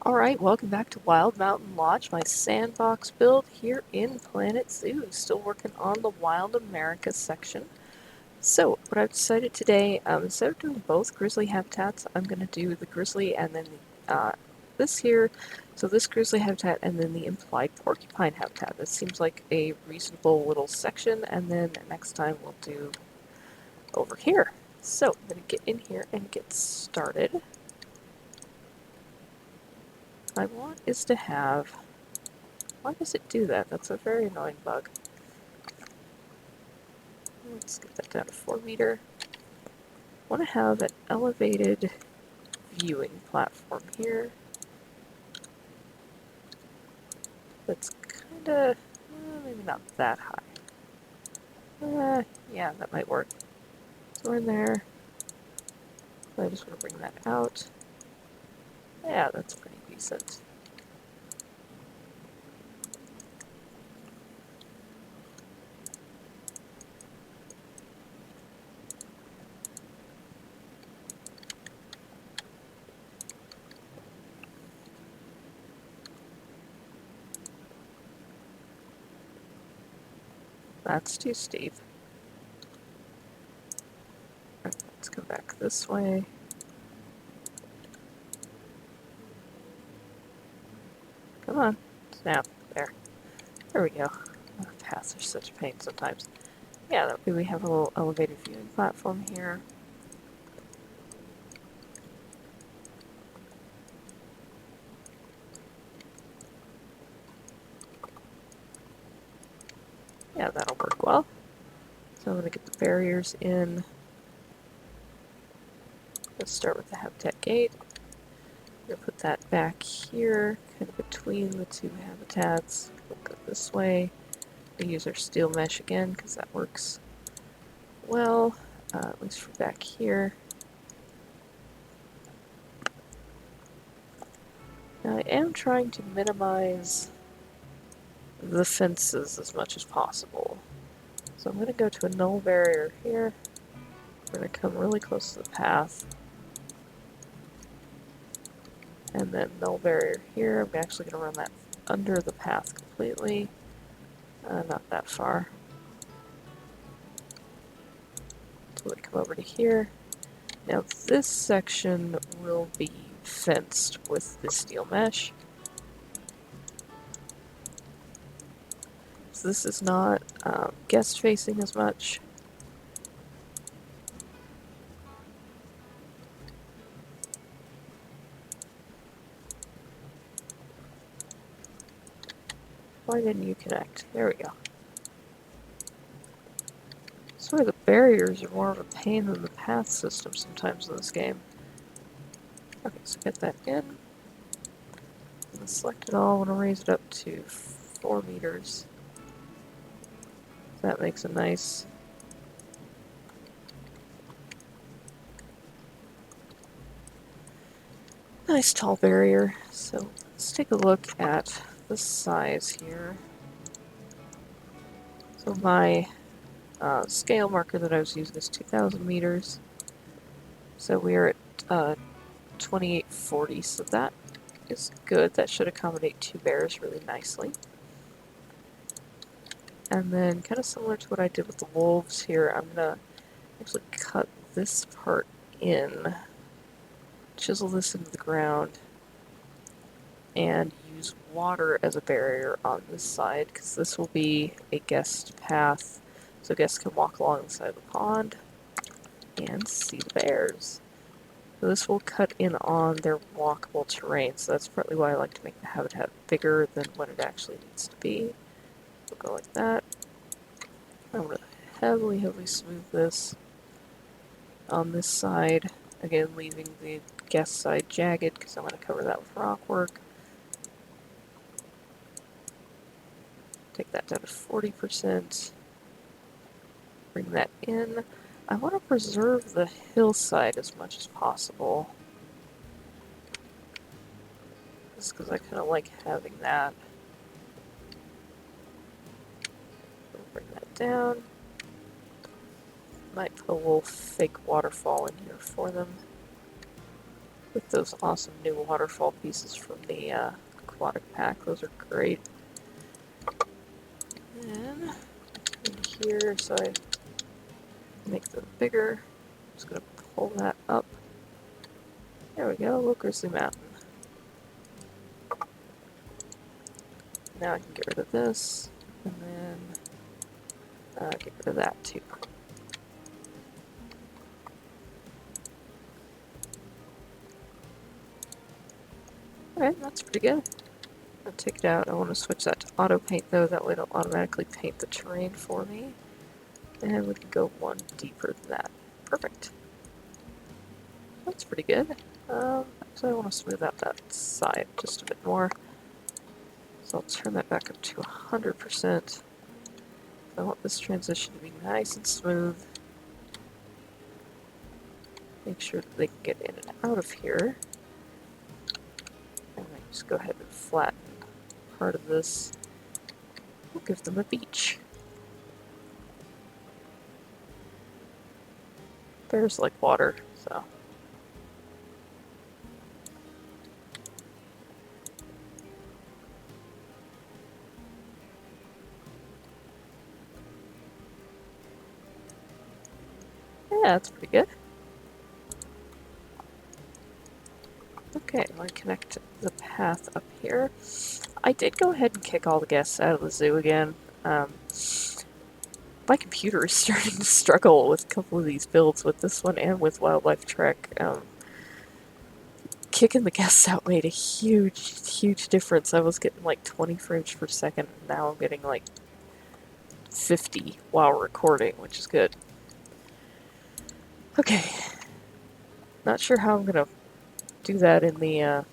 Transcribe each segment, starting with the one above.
Alright, welcome back to Wild Mountain Lodge, my sandbox build here in Planet Zoo. Still working on the Wild America section. So, what I've decided today, instead of doing both Grizzly Habitats, I'm going to do the Grizzly and then this here. So this Grizzly Habitat and then the implied Porcupine Habitat. This seems like a reasonable little section, and then next time we'll do over here. So, I'm going to get in here and get started. What I want is to have... Why does it do that? That's a very annoying bug. Let's get that down to 4 meter. I want to have an elevated viewing platform here. That's kind of, maybe not that high. Yeah, that might work. So we're in there. I just want to bring that out. Yeah, that's pretty decent. That's too steep. Let's go back this way. Come on, snap. There. There we go. Oh, paths are such a pain sometimes. Yeah, that way we have a little elevated viewing platform here. Yeah, that'll work well. So I'm going to get the barriers in. Let's start with the habitat gate. I'm going to put that back here, kind of between the two habitats. We'll go this way. We'll use our steel mesh again, because that works well, at least for back here. Now I am trying to minimize the fences as much as possible. So I'm going to go to a null barrier here. We're going to come really close to the path. And then null barrier here. I'm actually going to run that under the path completely. Not that far. So we come over to here. Now this section will be fenced with the steel mesh. So this is not guest facing as much. Why didn't you connect? There we go. I swear the barriers are more of a pain than the path system sometimes in this game. Okay, so get that in. And select it all. I want to raise it up to 4 meters. That makes a nice tall barrier. So let's take a look at the size here. So my scale marker that I was using is 2,000 meters. So we're at 2840, so that is good. That should accommodate 2 bears really nicely. And then, kind of similar to what I did with the wolves here, I'm going to actually cut this part in, chisel this into the ground, and use water as a barrier on this side, because this will be a guest path, so guests can walk along the side of the pond and see the bears. So this will cut in on their walkable terrain, so that's partly why I like to make the habitat bigger than what it actually needs to be. We'll go like that. I'm going to heavily smooth this on this side. Again, leaving the guest side jagged because I'm going to cover that with rock work. Take that down to 40%. Bring that in. I want to preserve the hillside as much as possible. Just because I kind of like having that. Bring that down. Might put a little fake waterfall in here for them. with those awesome new waterfall pieces from the aquatic pack. Those are great. And in here, so I make them bigger. I'm just going to pull that up. There we go, little Grizzly Mountain. Now I can get rid of this, and then get rid of that too. Alright, that's pretty good. I'll take it out. I want to switch that to auto paint though, that way it'll automatically paint the terrain for me. And we can go one deeper than that. Perfect. That's pretty good. Actually I want to smooth out that side just a bit more. So I'll turn that back up to 100%. I want this transition to be nice and smooth. Make sure that they can get in and out of here. And then just go ahead and flatten part of this. We'll give them a beach. Bears like water, so. Yeah, that's pretty good. Okay, I'm going to connect the path up here. I did go ahead and kick all the guests out of the zoo again. My computer is starting to struggle with a couple of these builds, with this one and with Wildlife Trek. Kicking the guests out made a huge difference. I was getting like 20 frames per second, and now I'm getting like 50 while recording, which is good. Okay. Not sure how I'm gonna do that in the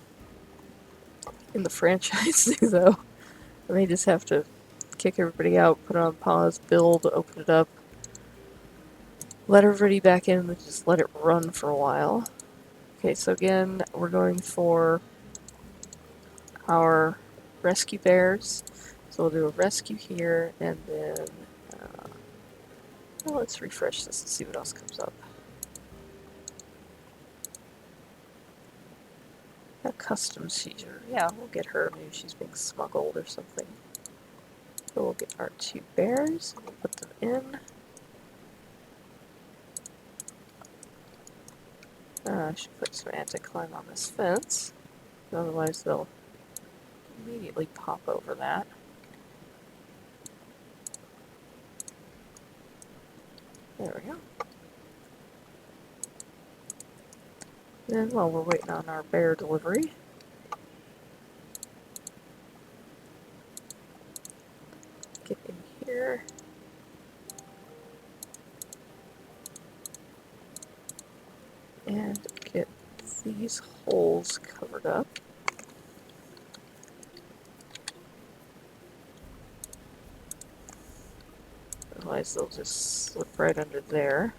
franchise zoo, though. I may just have to kick everybody out, put it on pause, build, open it up, let everybody back in, and just let it run for a while. Okay, so again, we're going for our rescue bears. So we'll do a rescue here, and then well, let's refresh this and see what else comes up. A custom seizure. Yeah, we'll get her. Maybe she's being smuggled or something. So we'll get our 2 bears, we'll put them in. I should put some anti-climb on this fence, otherwise they'll immediately pop over that. There we go. Then while we're waiting on our bear delivery, get in here. And get these holes covered up. Otherwise they'll just slip right under there.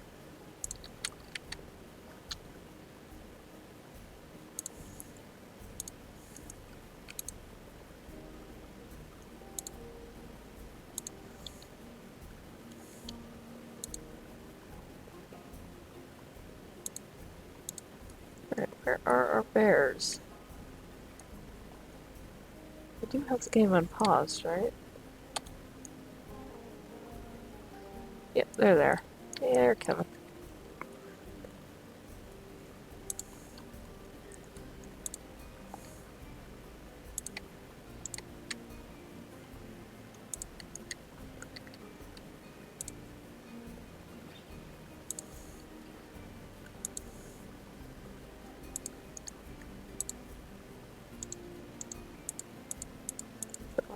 Alright, where are our bears? I do have the game unpaused, right? Yep, they're there. They're coming.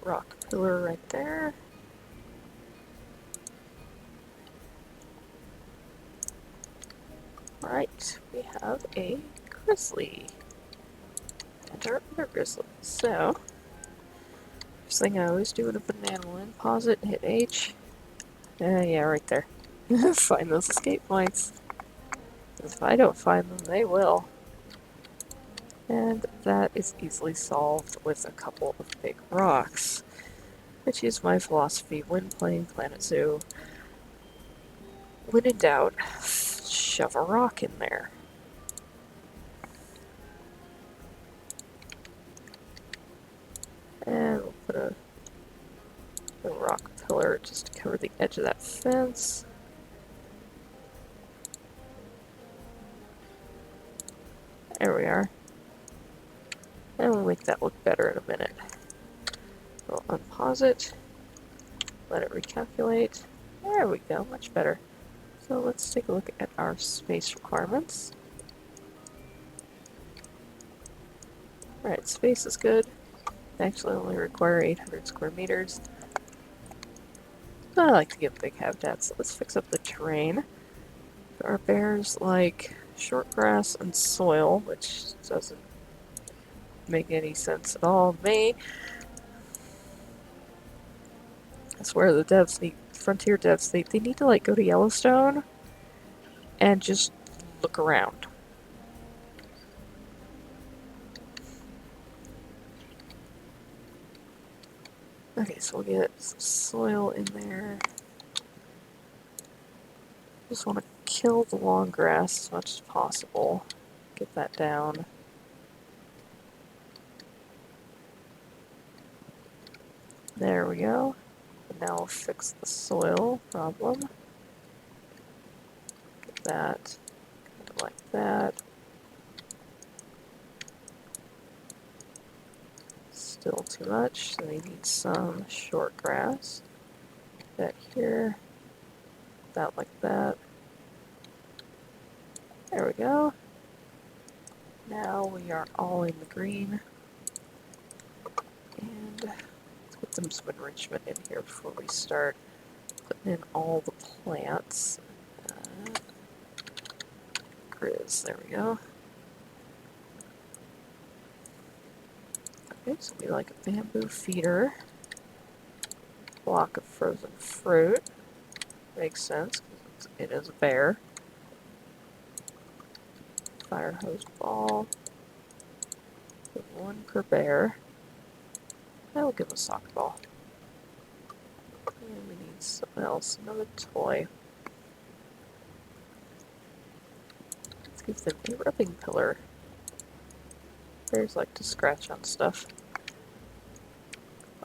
Rock pillar right there. Right, we have a grizzly. And our other grizzly. So, first thing I always do with a banana one, pause it, hit H. Yeah, right there. Find those escape points. If I don't find them, they will. And that is easily solved with a couple of big rocks, which is my philosophy when playing Planet Zoo. When in doubt, shove a rock in there. it just to cover the edge of that fence. There we are. And we'll make that look better in a minute. We'll unpause it, let it recalculate. There we go, much better. So let's take a look at our space requirements. Alright, space is good. I actually only require 800 square meters. I like to get big habitats, so let's fix up the terrain. Our bears like short grass and soil, which doesn't make any sense at all to me. I swear the devs need, Frontier devs, they need to like go to Yellowstone and just look around. Okay, so we'll get some soil in there. Just want to kill the long grass as much as possible. Get that down. There we go. And now we'll fix the soil problem. Get that kind of like that. Still too much, so we need some short grass. That here. That like that. There we go. Now we are all in the green. And let's put some enrichment in here before we start putting in all the plants. Grizz, there we go. Okay, so we like a bamboo feeder. Block of frozen fruit. Makes sense, because it is a bear. Fire hose ball. Give one per bear. I will give a soccer ball. And we need something else, another toy. Let's give them a rubbing pillar. Bears like to scratch on stuff.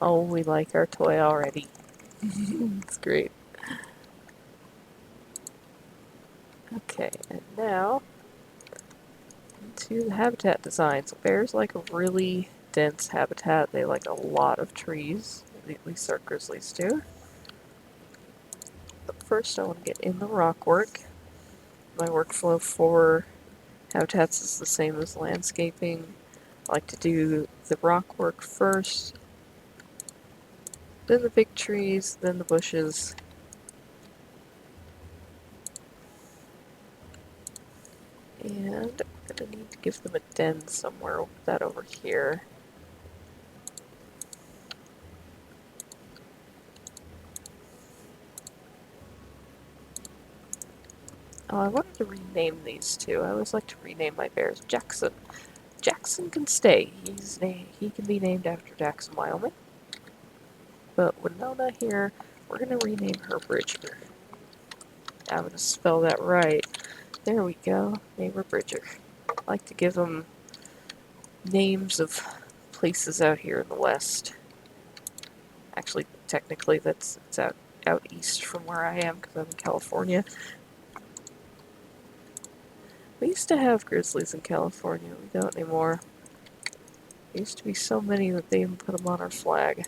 Oh, we like our toy already. It's great. Okay, and now into the habitat design. So bears like a really dense habitat. They like a lot of trees. At least our grizzlies do. But first I want to get in the rock work. My workflow for habitats is the same as landscaping. I like to do the rock work first, then the big trees, then the bushes. And I'm gonna need to give them a den somewhere. We'll put that over here. Oh, I wanted to rename these two. I always like to rename my bears. Jackson. Jackson can stay. He can be named after Jackson, Wyoming. But Winona here, we're gonna rename her Bridger. I'm gonna spell that right. There we go. Name her Bridger. I like to give them names of places out here in the west. Actually, technically, it's out east from where I am because I'm in California. We used to have grizzlies in California. We don't anymore. There used to be so many that they even put them on our flag.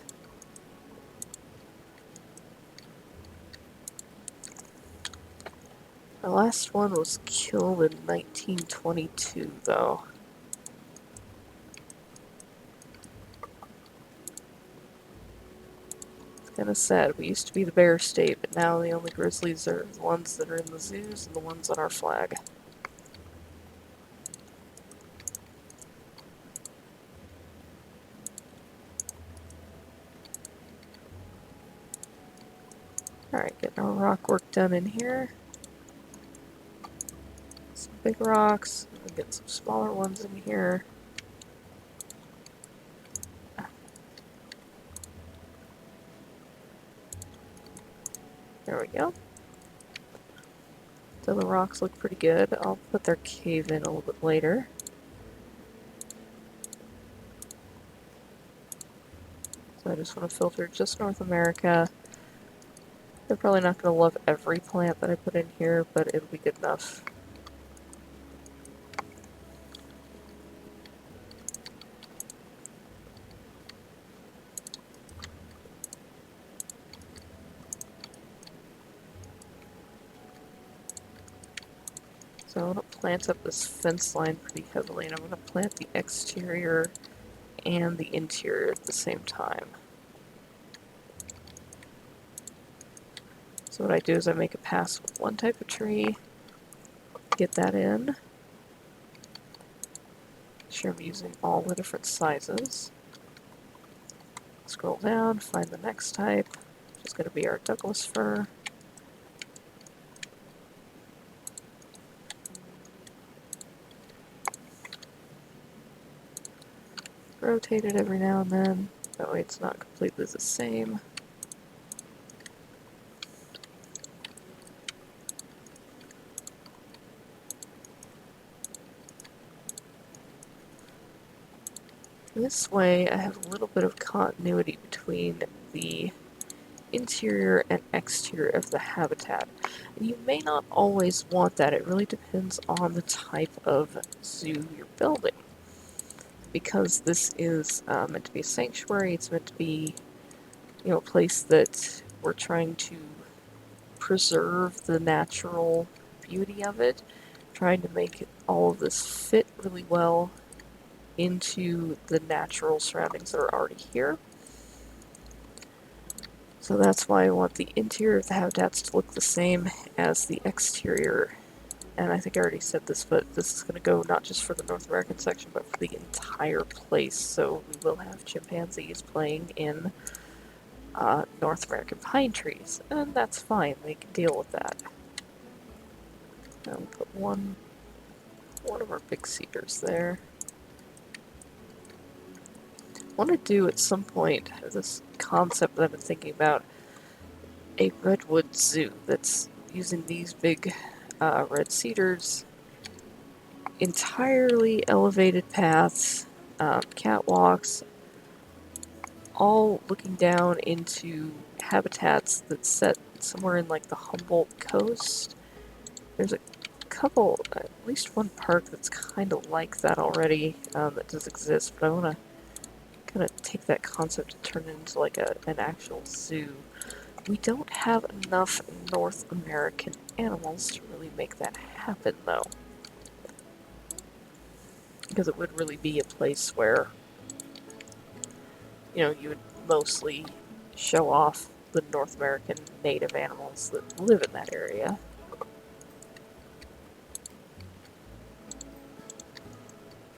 The last one was killed in 1922, though. It's kind of sad. We used to be the bear state, but now the only grizzlies are the ones that are in the zoos and the ones on our flag. Alright, getting our rock work done in here. Some big rocks, and we'll get some smaller ones in here. There we go. So the rocks look pretty good. I'll put their cave in a little bit later. So I just want to filter just North America. They're probably not going to love every plant that I put in here, but it'll be good enough. So I'm going to plant up this fence line pretty heavily, and I'm going to plant the exterior and the interior at the same time. So what I do is I make a pass with one type of tree, get that in. Make sure I'm using all the different sizes. Scroll down, find the next type, which is going to be our Douglas fir. Rotate it every now and then, that way it's not completely the same. This way I have a little bit of continuity between the interior and exterior of the habitat. And you may not always want that, it really depends on the type of zoo you're building. Because this is meant to be a sanctuary, it's meant to be, you know, a place that we're trying to preserve the natural beauty of it, trying to make all of this fit really well into the natural surroundings that are already here. So that's why I want the interior of the habitats to look the same as the exterior. And I think I already said this, but this is going to go not just for the North American section, but for the entire place. So we will have chimpanzees playing in North American pine trees, and that's fine. They can deal with that. Now we'll put one of our big cedars there. I want to do at some point this concept that I've been thinking about, a redwood zoo that's using these big red cedars, entirely elevated paths, catwalks, all looking down into habitats that's set somewhere in like the Humboldt coast. There's a couple, at least one park that's kind of like that already, that does exist, but I want to kind of take that concept and turn it into like an actual zoo. We don't have enough North American animals to really make that happen, though. Because it would really be a place where, you know, you would mostly show off the North American native animals that live in that area.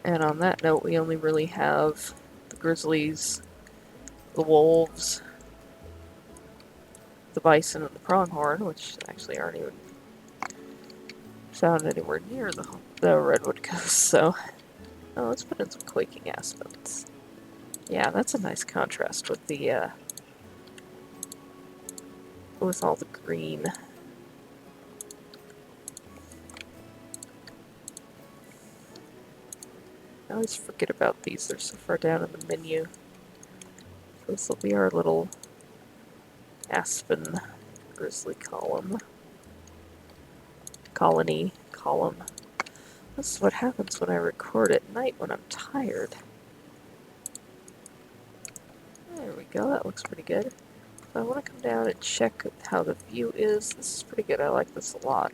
And on that note, we only really have the grizzlies, the wolves, the bison, and the pronghorn, which actually aren't even found anywhere near the redwood coast, so... Oh, let's put in some quaking aspens. Yeah, that's a nice contrast with the, with all the green. I always forget about these, they're so far down in the menu. So this will be our little aspen grizzly column. Colony, column. This is what happens when I record at night when I'm tired. There we go, that looks pretty good. So I want to come down and check how the view is. This is pretty good, I like this a lot.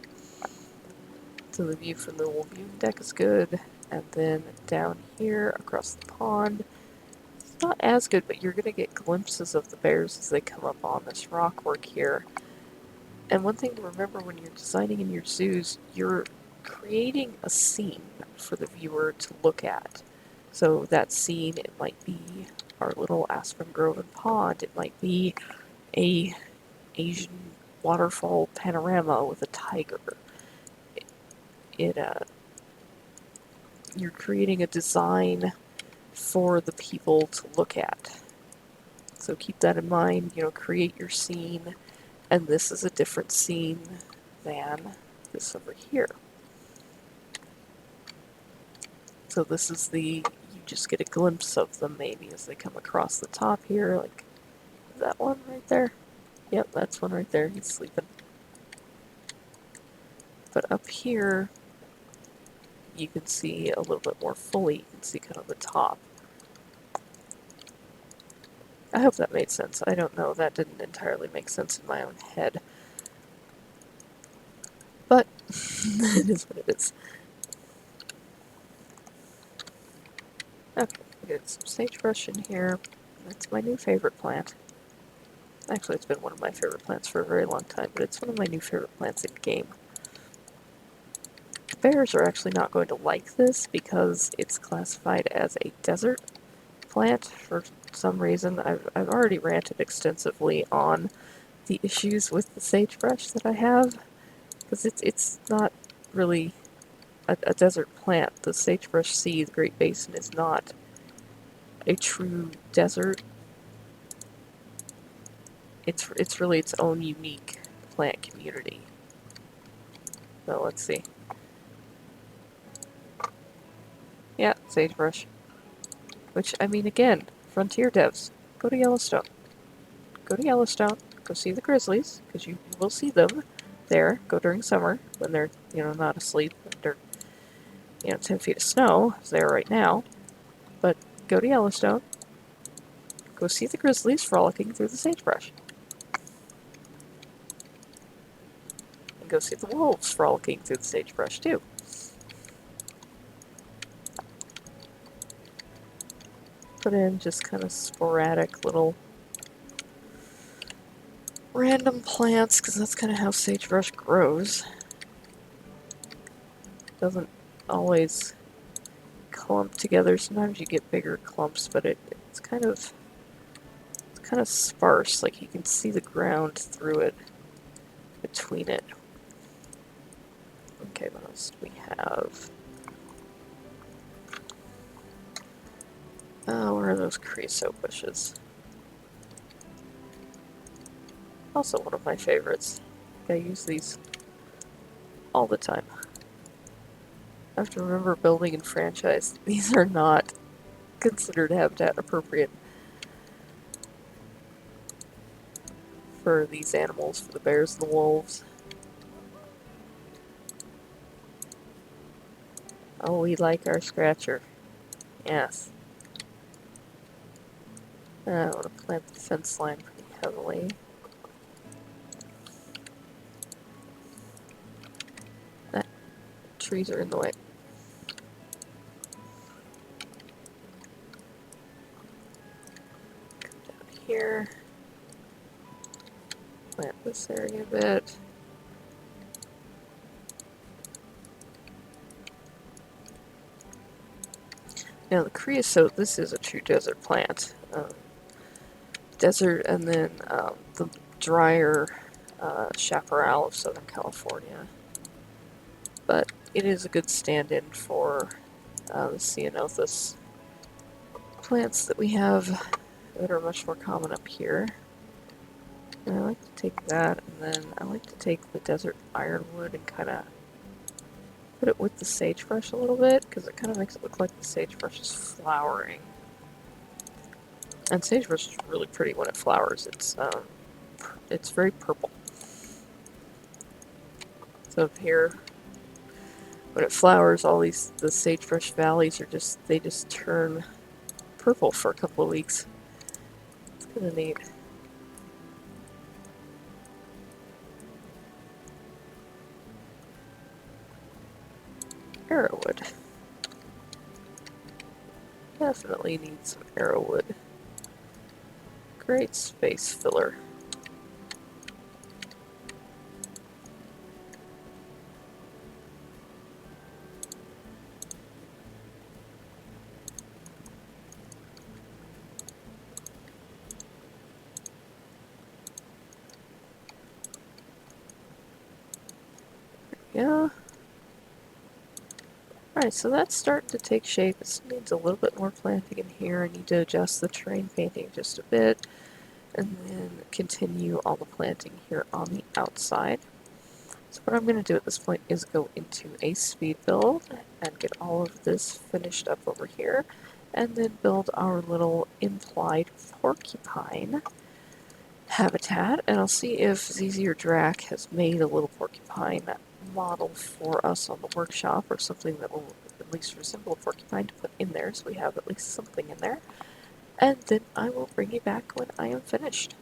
So the view from the little viewing deck is good. And then down here across the pond, it's not as good, but you're going to get glimpses of the bears as they come up on this rock work here. And one thing to remember when you're designing in your zoos, you're creating a scene for the viewer to look at. So that scene, it might be our little aspen grove and pond, it might be a Asian waterfall panorama with a tiger. You're creating a design for the people to look at. So keep that in mind, you know, create your scene, and this is a different scene than this over here. So this is you just get a glimpse of them maybe as they come across the top here, like that one right there. Yep, that's one right there. He's sleeping. But up here, you can see a little bit more fully. You can see kind of the top. I hope that made sense. I don't know. That didn't entirely make sense in my own head. But it is what it is. Okay, get some sagebrush in here. That's my new favorite plant. Actually, it's been one of my favorite plants for a very long time, but it's one of my new favorite plants in game. Bears are actually not going to like this because it's classified as a desert plant for some reason. I've already ranted extensively on the issues with the sagebrush that I have, because it's not really a desert plant. The sagebrush sea, the Great Basin, is not a true desert. It's really its own unique plant community. So let's see. Yeah, sagebrush. Which, I mean, again, Frontier devs, go to Yellowstone. Go to Yellowstone, go see the Grizzlies, because you will see them there. Go during summer, when they're, not asleep under, 10 feet of snow, as they are right now. But go to Yellowstone, go see the Grizzlies frolicking through the sagebrush. And go see the wolves frolicking through the sagebrush, too. Put in just kind of sporadic little random plants, because that's kind of how sagebrush grows. Doesn't always clump together. Sometimes you get bigger clumps, but it's kind of sparse. Like you can see the ground through it, between it. Okay, what else do we have? Oh, where are those creosote bushes? Also one of my favorites. I use these all the time. I have to remember building and franchise. These are not considered habitat appropriate for these animals, for the bears and the wolves. Oh, we like our scratcher. Yes. I want to plant the fence line pretty heavily. Trees are in the way. Come down here. Plant this area a bit. Now the creosote, this is a true desert plant. Desert, and then the drier chaparral of Southern California. But it is a good stand-in for the ceanothus plants that we have that are much more common up here. And I like to take that, and then I like to take the desert ironwood and kind of put it with the sagebrush a little bit, because it kind of makes it look like the sagebrush is flowering. And sagebrush is really pretty when it flowers. It's very purple. So up here, when it flowers, all the sagebrush valleys they just turn purple for a couple of weeks. It's kind of neat. Arrowwood. Definitely need some arrowwood. Great space filler. Yeah. Alright, so that's starting to take shape. It needs a little bit more planting in here. I need to adjust the terrain painting just a bit, and then continue all the planting here on the outside. So what I'm going to do at this point is go into a speed build and get all of this finished up over here, and then build our little implied porcupine habitat, and I'll see if ZZ or Drac has made a little porcupine model for us on the workshop, or something that will at least resemble a porcupine to put in there, so we have at least something in there. And then I will bring you back when I am finished.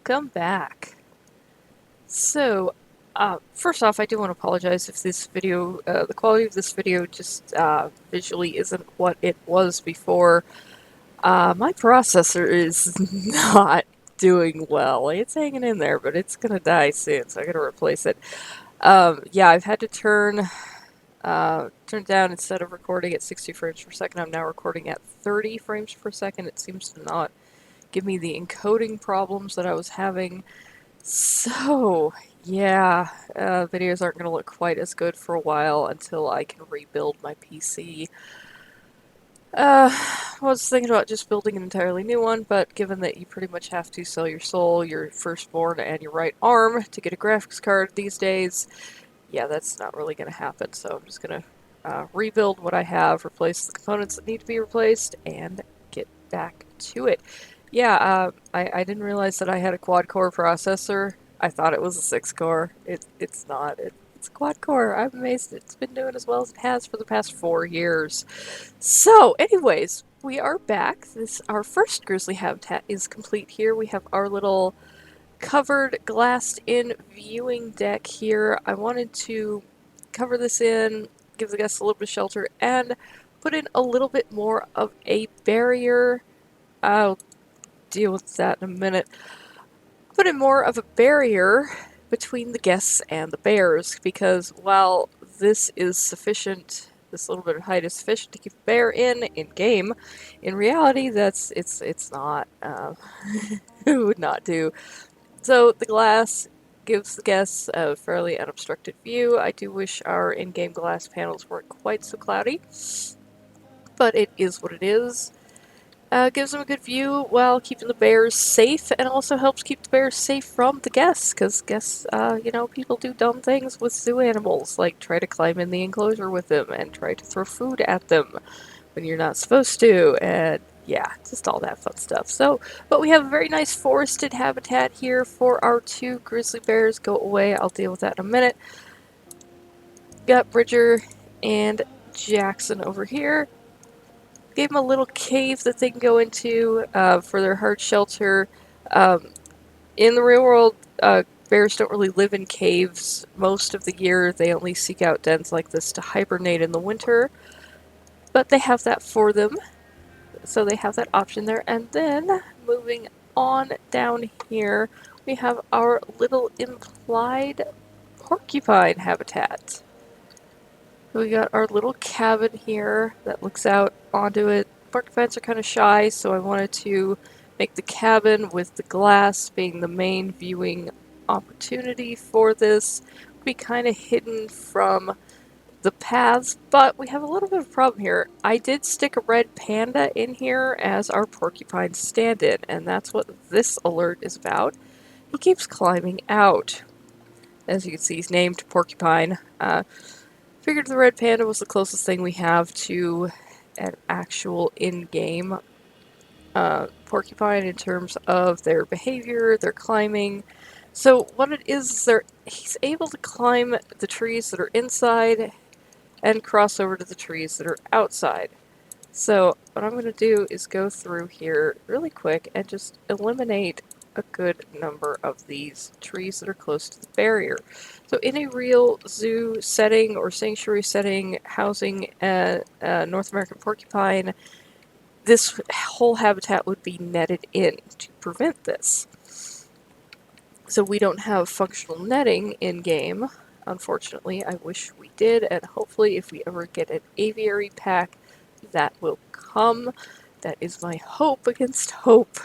welcome back. So, first off, I do want to apologize if this video, the quality of this video just visually isn't what it was before. My processor is not doing well. It's hanging in there, but it's gonna die soon, so I gotta replace it. Yeah, I've had to turn down, instead of recording at 60 frames per second, I'm now recording at 30 frames per second. It seems to not give me the encoding problems that I was having. So, yeah, videos aren't going to look quite as good for a while until I can rebuild my PC. I was thinking about just building an entirely new one, but given that you pretty much have to sell your soul, your firstborn, and your right arm to get a graphics card these days, yeah, that's not really going to happen. So I'm just going to rebuild what I have, replace the components that need to be replaced, and get back to it. Yeah, I didn't realize that I had a quad-core processor. I thought it was a 6-core. It's not. It's a quad-core. I'm amazed it's been doing as well as it has for the past 4 years. So, anyways, we are back. Our first Grizzly Habitat is complete here. We have our little covered glassed-in viewing deck here. I wanted to cover this in, give the guests a little bit of shelter, and put in a little bit more of a barrier. I'll deal with that in a minute. Put in more of a barrier between the guests and the bears, because while this is sufficient, this little bit of height is sufficient to keep a bear in game, in reality it's not. It would not do. So the glass gives the guests a fairly unobstructed view. I do wish our in-game glass panels weren't quite so cloudy, but it is what it is. Gives them a good view while keeping the bears safe, and also helps keep the bears safe from the guests, because guests, people do dumb things with zoo animals, like try to climb in the enclosure with them and try to throw food at them when you're not supposed to, and yeah, just all that fun stuff. So, but we have a very nice forested habitat here for our 2 grizzly bears. Go away, I'll deal with that in a minute. Got Bridger and Jackson over here. Gave them a little cave that they can go into for their hard shelter. In the real world, bears don't really live in caves most of the year. They only seek out dens like this to hibernate in the winter. But they have that for them, so they have that option there. And then, moving on down here, we have our little implied porcupine habitat. We got our little cabin here that looks out onto it. Porcupines are kind of shy, so I wanted to make the cabin with the glass being the main viewing opportunity for this. Be kind of hidden from the paths, but we have a little bit of a problem here. I did stick a red panda in here as our porcupine stand-in, and that's what this alert is about. He keeps climbing out. As you can see, he's named Porcupine. Figured the red panda was the closest thing we have to an actual in-game porcupine in terms of their behavior, their climbing. So what it is, he's able to climb the trees that are inside and cross over to the trees that are outside. So what I'm going to do is go through here really quick and just eliminate a good number of these trees that are close to the barrier. So in a real zoo setting or sanctuary setting housing a North American porcupine, this whole habitat would be netted in to prevent this. So we don't have functional netting in game, unfortunately. I wish we did, and hopefully if we ever get an aviary pack, that will come. That is my hope against hope.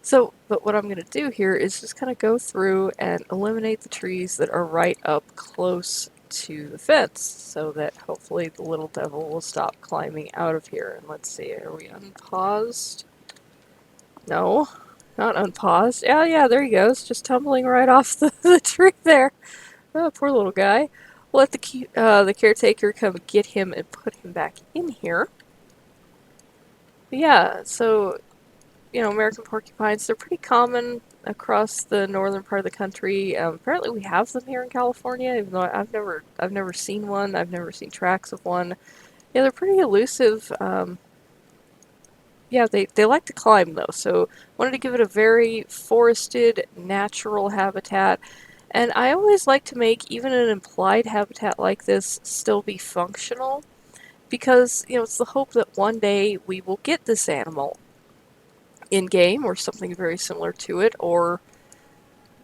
So, but what I'm going to do here is just kind of go through and eliminate the trees that are right up close to the fence, so that hopefully the little devil will stop climbing out of here. And let's see, are we unpaused? No, not unpaused. Oh yeah, there he goes, just tumbling right off the tree there. Oh, poor little guy. We'll let the caretaker come get him and put him back in here. But yeah, so American porcupines, they're pretty common across the northern part of the country. Apparently we have them here in California, even though I've never seen one. I've never seen tracks of one. Yeah, they're pretty elusive. Yeah, they like to climb though, so wanted to give it a very forested, natural habitat. And I always like to make even an implied habitat like this still be functional because, it's the hope that one day we will get this animal in game or something very similar to it, or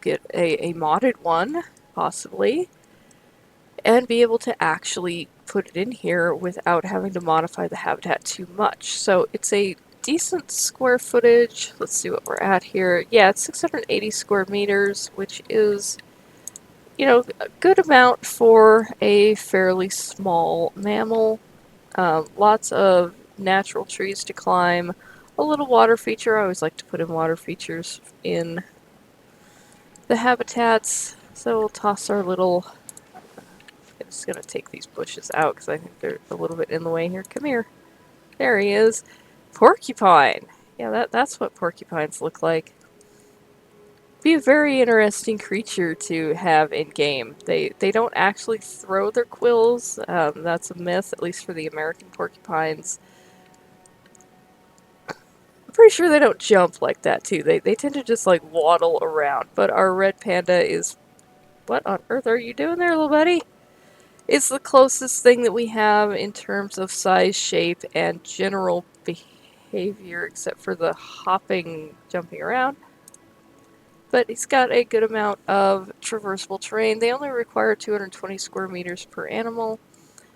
get a modded one, possibly, and be able to actually put it in here without having to modify the habitat too much. So it's a decent square footage. Let's see what we're at here. Yeah, it's 680 square meters, which is, a good amount for a fairly small mammal. Lots of natural trees to climb. A little water feature. I always like to put in water features in the habitats. So we'll toss our little... I'm just going to take these bushes out because I think they're a little bit in the way here. Come here. There he is. Porcupine. Yeah, that's what porcupines look like. Be a very interesting creature to have in game. They don't actually throw their quills. That's a myth, at least for the American porcupines. I'm pretty sure they don't jump like that too. They tend to just like waddle around. But our red panda is... What on earth are you doing there, little buddy? It's the closest thing that we have in terms of size, shape, and general behavior, except for the hopping, jumping around. But he's got a good amount of traversable terrain. They only require 220 square meters per animal,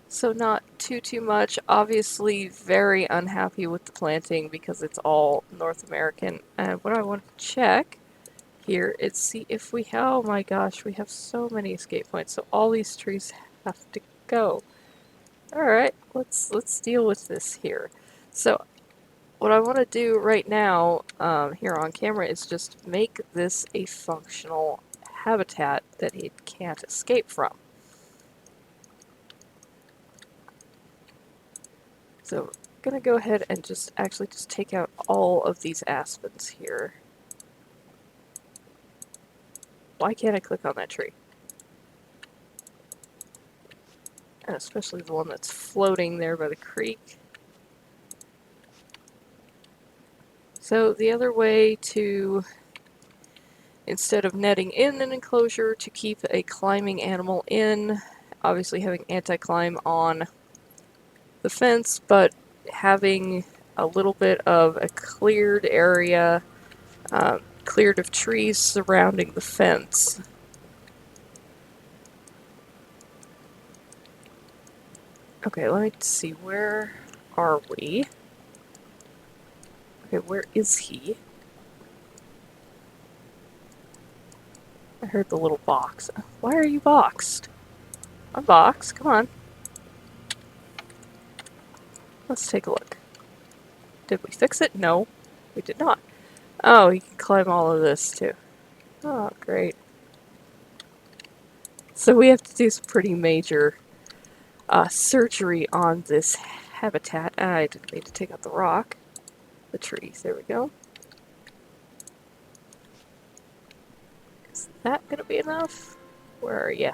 so not too much. Obviously very unhappy with the planting because it's all North American. And what I want to check here is see if we... Oh my gosh, we have so many escape points, so all these trees have to go. Alright, let's deal with this here. So what I want to do right now here on camera is just make this a functional habitat that it can't escape from. So I'm going to go ahead and just take out all of these aspens here. Why can't I click on that tree? And especially the one that's floating there by the creek. So the other way to, instead of netting in an enclosure to keep a climbing animal in, obviously having anti-climb on the fence, but having a little bit of a cleared area, cleared of trees surrounding the fence. Okay, let me see, where are we? Okay, where is he? I heard the little box. Why are you boxed? Unbox, come on. Let's take a look. Did we fix it? No, we did not. Oh, you can climb all of this too. Oh, great. So we have to do some pretty major surgery on this habitat. I didn't mean to take out the rock. The trees, there we go. Is that gonna be enough? Where are ya?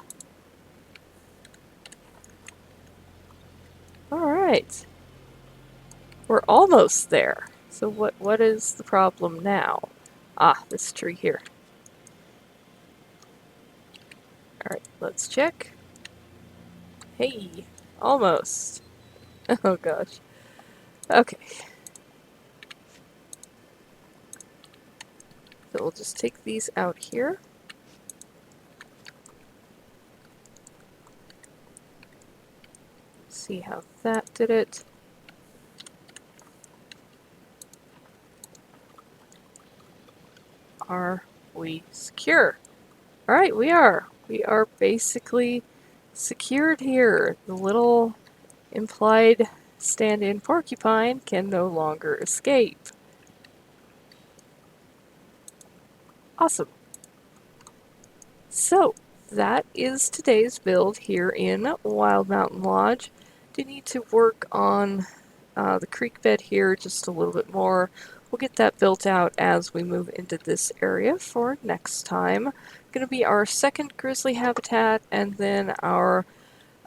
Alright. We're almost there. So what is the problem now? Ah, this tree here. Alright, let's check. Hey, almost. Oh gosh. Okay. So we'll just take these out here. See how that did it. Are we secure? Alright, we are. We are basically secured here. The little implied stand-in porcupine can no longer escape. Awesome. So, that is today's build here in Wild Mountain Lodge. Do need to work on the creek bed here just a little bit more. We'll get that built out as we move into this area for next time. Going to be our second grizzly habitat, and then our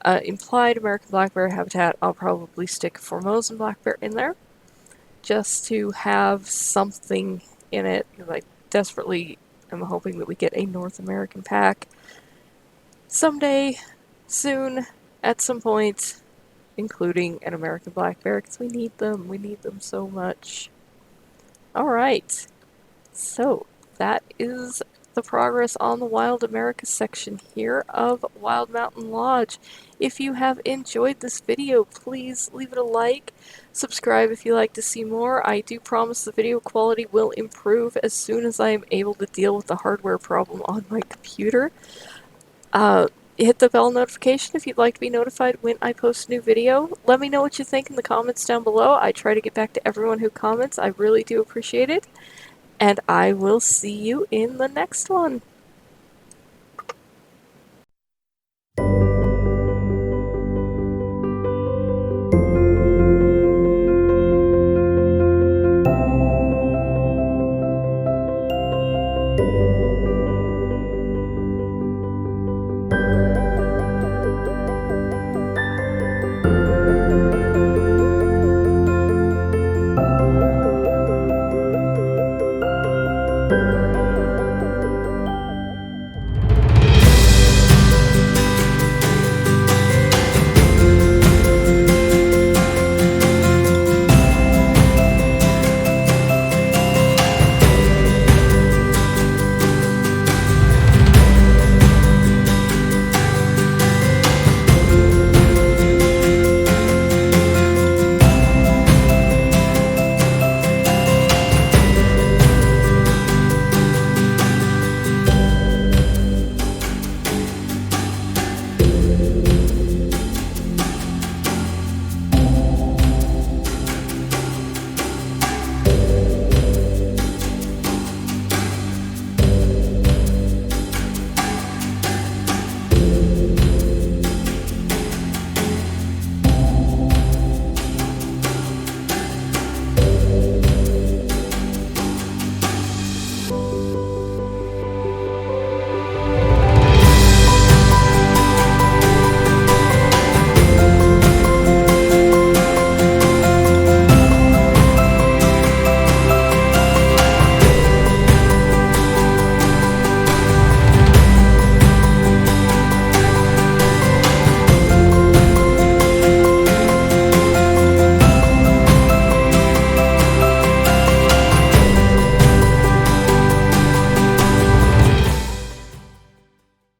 implied American black bear habitat. I'll probably stick Formosan black bear in there. just to have something in it. I desperately am hoping that we get a North American pack someday, soon, at some point, including an American black bear, because we need them. We need them so much. Alright, so that is the progress on the Wild America section here of Wild Mountain Lodge. If you have enjoyed this video, please leave it a like, subscribe if you like to see more. I do promise the video quality will improve as soon as I am able to deal with the hardware problem on my computer. Hit the bell notification if you'd like to be notified when I post a new video. Let me know what you think in the comments down below. I try to get back to everyone who comments. I really do appreciate it. And I will see you in the next one.